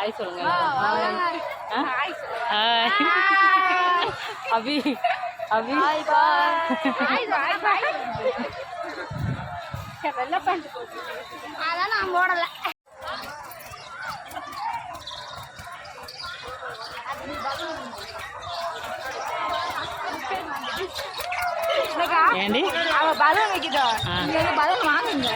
Hi சொல்லுங்க. Hi அபி அபி வெள்ளை pant அதான் நான் போடலை. ஏண்டி அவ பலூன் வைக்கிதோ பலூன் வாங்குங்க.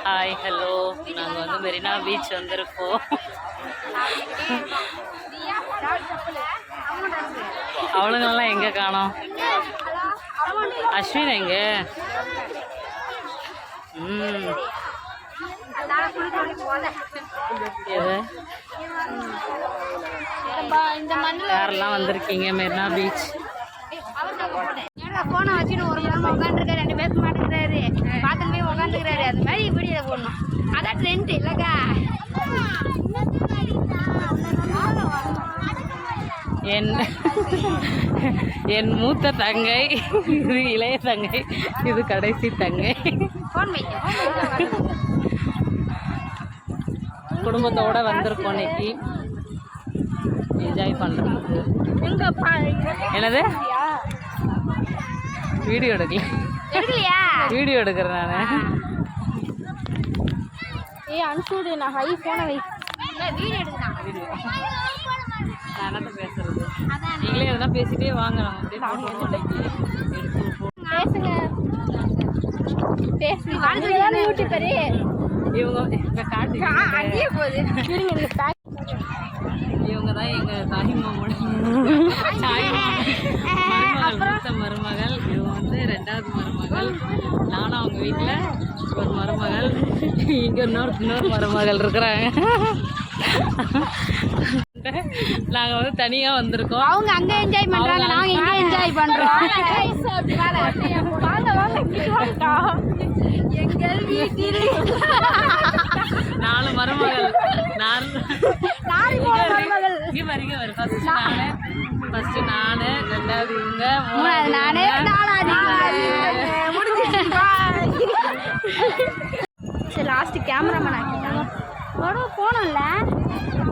ஹாய் ஹலோ, நாங்கள் வந்து மெரினா பீச் வந்திருக்கோம். அவளுங்கெல்லாம் எங்கே காணோம்? அஸ்வின் எங்க? யாரெல்லாம் வந்திருக்கீங்க மெரினா பீச்? போனை வச்சுட்டு ஒரு கிழமை உட்காந்துருக்காரு, 2 பேச மாட்டேங்கிறாரு, பார்த்துட்டு போய் உட்காந்துக்கிறாரு. அது மாதிரி வீடியோ போடணும், அதான் ட்ரெண்ட் இல்லைக்கா. என் மூத்த தங்கை, இது இளைய தங்கை, இது கடைசி தங்கை. குடும்பத்தோட வந்திருக்கோம் இன்னைக்கு என்ஜாய் பண்ணுறதுக்கு. என்னது வீடியோ எடுக்கலையா? வீடியோ எடுக்கிறேன் நான். அனுப்பிவிடு, நான் ஹை ஃபோனை வை. வீடியோ எடுக்கலாம். நான் என்னத்த பேசுறது? நீங்களே எதனா பேசிட்டே வாங்க. பேசுங்க யூடியூபரு இவங்க இப்போ காட்டு அங்கேயே போகுது. இவங்க தான் எங்கள் தாய்மாமோட மூத்த மருமகள். இவங்க வந்து 2வது மருமகள். நானும் அவங்க வீட்டில் ஒரு மருமகள், இங்கே இன்னொரு மருமகள் இருக்கிறாங்க. நாங்கள் வந்து தனியாக வந்திருக்கோம். அவங்க அங்கே என்ஜாய் பண்ணுறாங்க, நாங்கள் இங்கே என்ஜாய் பண்ணுறோம். எங்கள் வீட்டில் 4 மருமகள். ஃபர்ஸ்ட் நான், 2வது இவங்க, 3வது நானே, 4வது முடிஞ்சிச்சு. சரி, லாஸ்ட் கேமராமேன் ஆக்கிட்டாங்க. போனோம்ல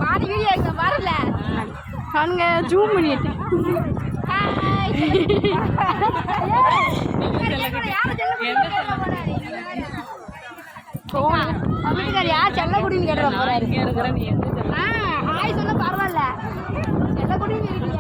பாதி வீடியோ எடுக்க வரல, அவனுங்க ஜூம் பண்ணிட்டு வீட்டுக்கார் யார் செல்லக்குடின்னு கேட்டு போறாரு. ஆய் சொன்னா பரவாயில்ல, செல்லக்குடின்னு இருக்கீங்க.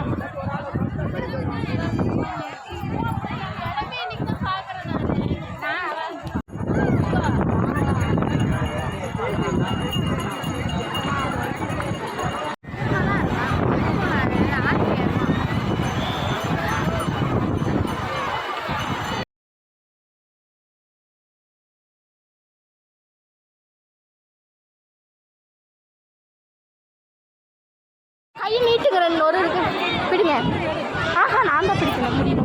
கை நீட்டுக்கிறேன் ஒரு இருக்கு, பிடிங்க. ஆஹா, நான் தான் பிடிக்கணும் முடியும்.